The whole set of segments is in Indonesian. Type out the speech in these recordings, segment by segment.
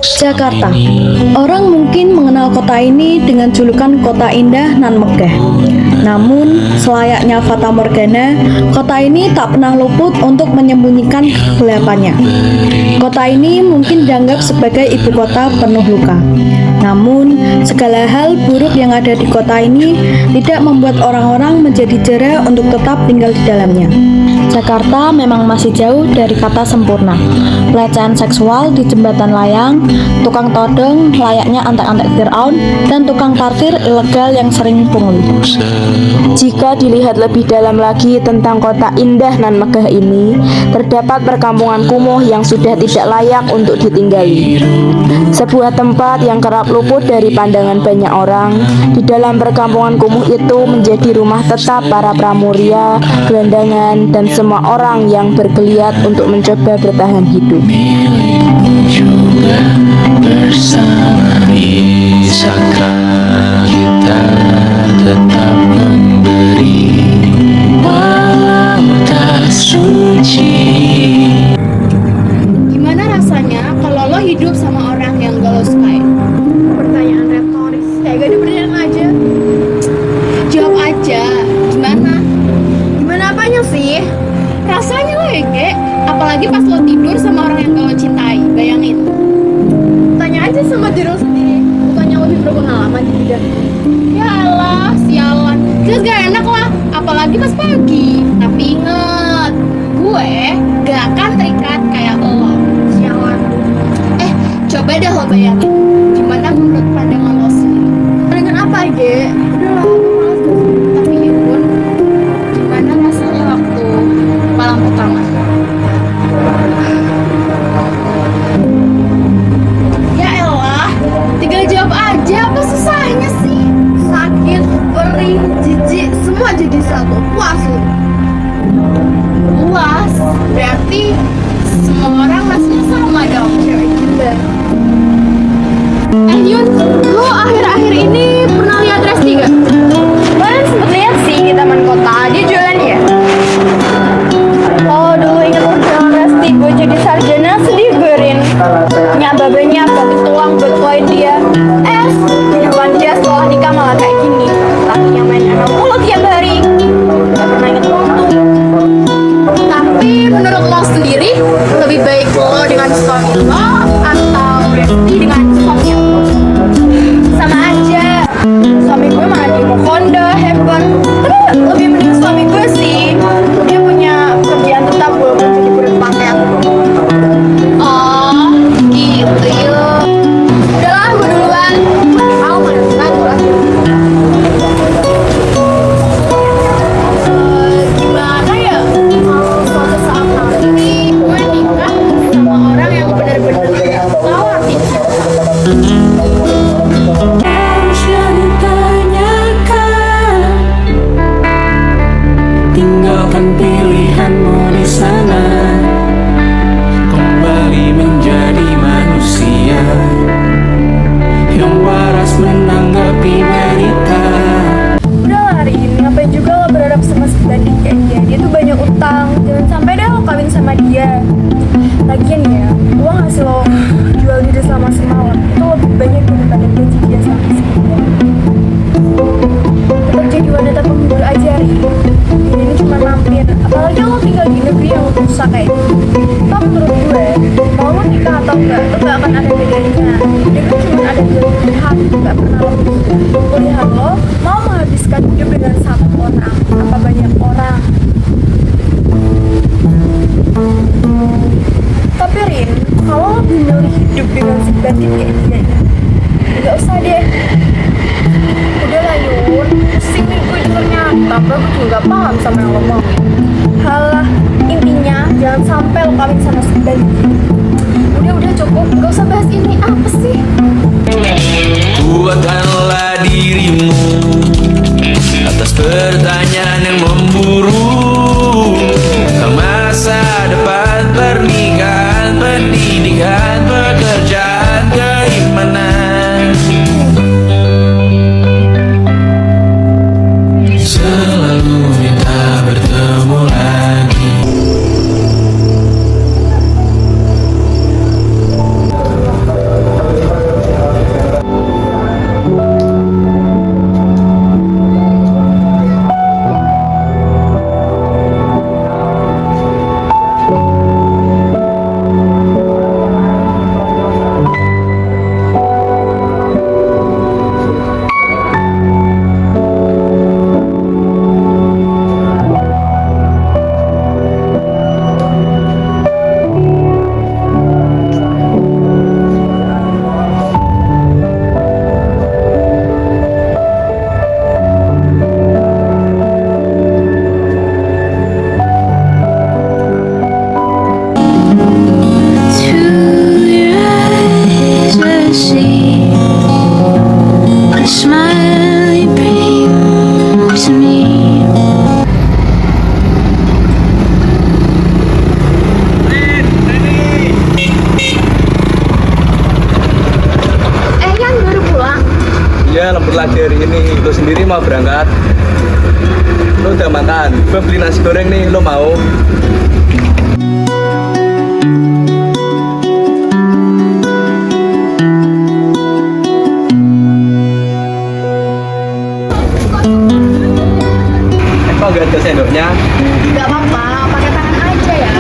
Jakarta. Orang mungkin mengenal kota ini dengan julukan kota indah nan megah. Namun, selayaknya Fata Morgana, kota ini tak pernah luput untuk menyembunyikan kegelapannya. Kota ini mungkin dianggap sebagai ibu kota penuh luka. Namun, segala hal buruk yang ada di kota ini tidak membuat orang-orang menjadi jera untuk tetap tinggal di dalamnya. Jakarta memang masih jauh dari kata sempurna. Pelecehan seksual di jembatan layang, tukang todong layaknya antek-antek Fir'aun, dan tukang parkir ilegal yang sering pungli. Jika dilihat lebih dalam lagi tentang kota indah nan megah ini, terdapat perkampungan kumuh yang sudah tidak layak untuk ditinggali. Sebuah tempat yang kerap luput dari pandangan banyak orang. Di dalam perkampungan kumuh itu menjadi rumah tetap para pramuria, gelandangan, dan semua orang yang bergeliat untuk mencoba bertahan hidup. Juga bersama, bisakah kita tetap memberi walau tak suci? Gimana rasanya kalau lo hidup sama orang yang gak lo sukain? Pertanyaan retoris, kayak gak diberdayain aja. Jawab aja, gimana? Gimana apanya sih? Rasanya lo ya, Ge. Apalagi pas lo tidur sama orang yang gak lo cintai, bayangin. Tanya aja sama diri lo sendiri, bukannya lebih berpengalaman di bidang ini. Ya Allah, sialan. Jelas gak enak lah, apalagi pas pagi. Tapi inget, gue gak akan terikat kayak lo. Sialan. Coba deh lo bayangin, gimana menurut pandangan lo sendiri? Pandangan apa, Ge? Udahlah, gue malas deh. Tapi ya pun, gimana rasanya waktu malam pertama? Ya elah, tinggal jawab aja, apa susahnya sih? Sakit, perih, jijik, semua jadi satu. Puas lo. Puas? Berarti semua orang rasanya sama dong, cewek gila. Yun, lo akhir-akhir ini pernah lihat Resti gak? Kalian sempet lihat sih di taman kota, dia jualan ya? Oh, dulu inget perjuangan Resti, gue jadi sarjana sedih gue Rin. Punya babanya bagi tuang buat poin dia. Kehidupan dia setelah nikah malah kayak gini. Lakinya main emang mulu tiap hari. Gak pernah inget waktu. Tapi menurut lo sendiri, lebih baik lo dengan suami lo atau Resti dengan suaminya lo? Sama aja. Suami gue malah di Kondo, hebat. Tapi lebih mending suami gue sih. Dia punya pekerjaan tetap walaupun jadi kurir paket. Oh, gitu yuk. Udahlah, gue duluan. Mau mana gue. Gimana ya? Suatu saat nanti gue nikah sama orang yang benar-benar tahu arti cinta. Harusnya ditanyakan, tinggalkan pilihanmu di sana, kembali menjadi manusia yang waras menanggapi berita. Udah hari ini ngapain juga lo berharap sama si banding kayak dia. Dia tuh banyak utang, jangan sampai deh lo kawin sama dia. Lagian ya, uang hasil lo jual diri selama semalam itu lebih banyak daripada gaji dia sama si dia. Tetap jadi wanita penghibur aja, Ri. Ini cuma mampir, apalagi lo tinggal di negeri yang susah kayak gitu. Tapi menurut gue, mau lo nikah atau enggak, lo gak akan ada bedanya. Dia kan cuma ada dua pilihan, gak pernah lo pilihan lo mau menghabiskan hidup dengan satu orang apa banyak orang. Tapi Rin, kalau lo memilih hidup dengan si bandit kayak dia, gak usah deh. Udah lah Yun, pusing nih gue dengernya. Tambah gue juga gak paham sama yang lo mau. Halah, intinya jangan sampai lo kawin sama si bandit. Udah cukup, gak usah bahas ini. Apa sih? Kuatkanlah dirimu atas pertanyaan yang memburu, tentang masa depan, pernikahan, pendidikan, pekerjaan, keimanan. Selalu minta bertemu lagi. pagi hari ini. Lo sendiri mau berangkat? Lo udah makan? Gue beli nasi goreng nih, lo mau? Kok gak ada sendoknya? Gak apa-apa, pakai tangan aja ya.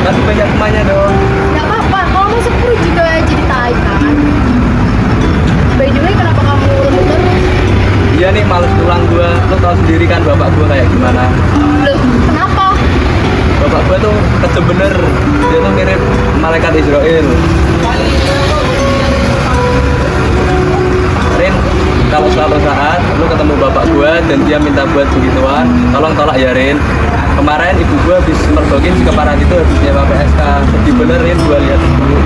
Masih banyak temannya dong. Gak apa-apa, kalau masuk perut juga jadi tai kan. By the way, kenapa kamu lembut terus? Iya nih, males pulang gua. Lo tau sendiri kan bapak gua kayak gimana. Loh, kenapa? Bapak gua tuh kejam bener. Dia tuh mirip malaikat Israel. Rin, kalau suatu saat lu ketemu bapak gua dan dia minta buat begituan, tolong tolak ya Rin. Kemarin ibu gua habis mergokin si kepala itu habis nyewa PSK. Sedih bener Rin, gua lihat dulu.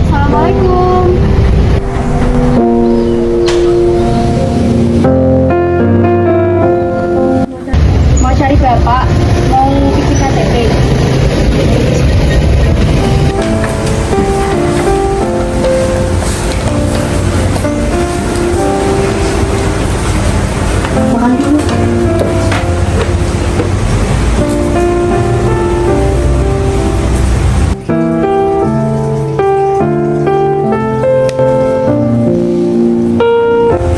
Assalamualaikum. Mau cari bapak, mau bikin KTP. Makan dulu.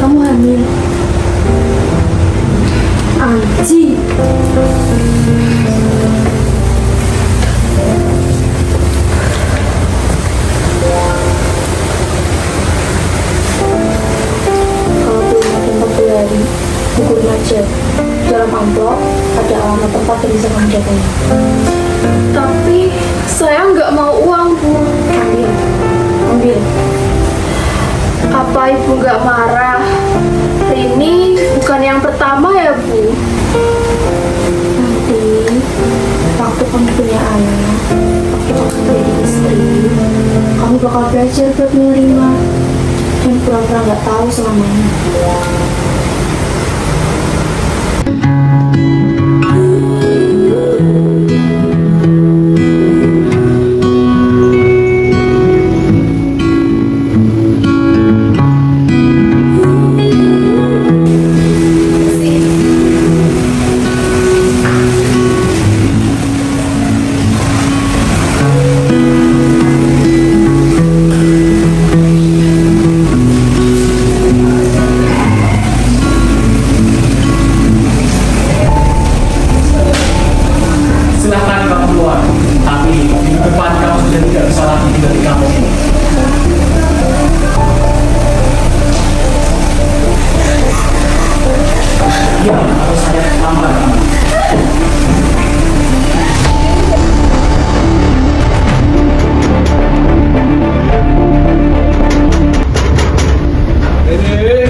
Kamu hamil. Anji. Kalau belum makin 40 hari, gugurin aja. Dalam amplop ada alamat tempat yang bisa kamu datangi. Tapi saya nggak mau uang, Bu. Ambil, ambil. Apa Ibu nggak marah? Ini bukan yang pertama ya, Bu. Nanti waktu kamu punya anak, waktu kamu jadi istri, kamu bakal belajar buat menerima dan pura-pura nggak tahu selamanya. Silahkan kamu keluar, tapi di depan kamu sudah tidak bisa lagi tinggal di kampung ini. Ya, harus ada lambat. Ini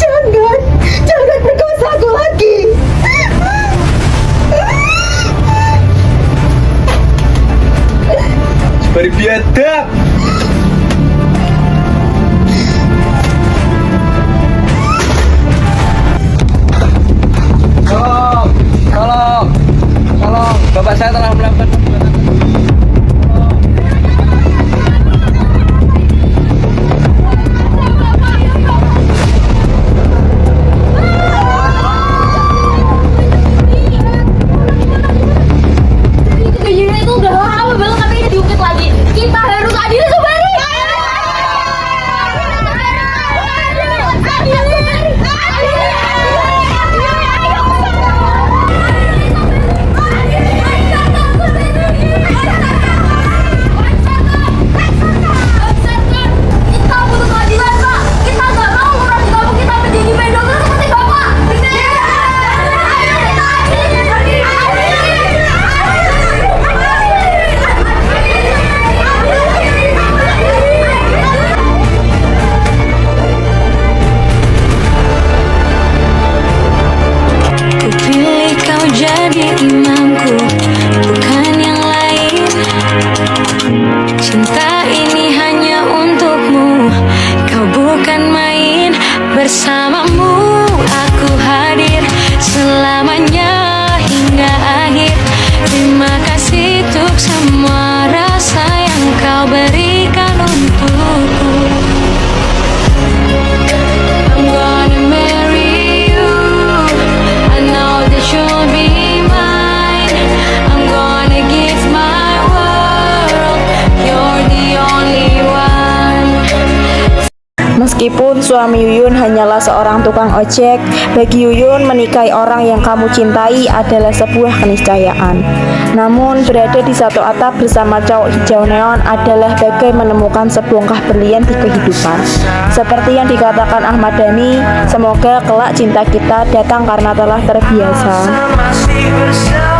Jangan dong, jangan perkosa aku lagi. berbiadab. Tolong, bapak saya telah melakukan perbuatan. Kejadian itu udah lama banget tapi ini diungkit lagi. Kita harus adil kembali. Meskipun suami Yuyun hanyalah seorang tukang ojek, bagi Yuyun menikahi orang yang kamu cintai adalah sebuah keniscayaan. Namun berada di satu atap bersama cowok hijau neon adalah bagai menemukan sebongkah berlian di kehidupan. Seperti yang dikatakan Ahmad Dhani, semoga kelak cinta kita datang karena telah terbiasa. masih bersama.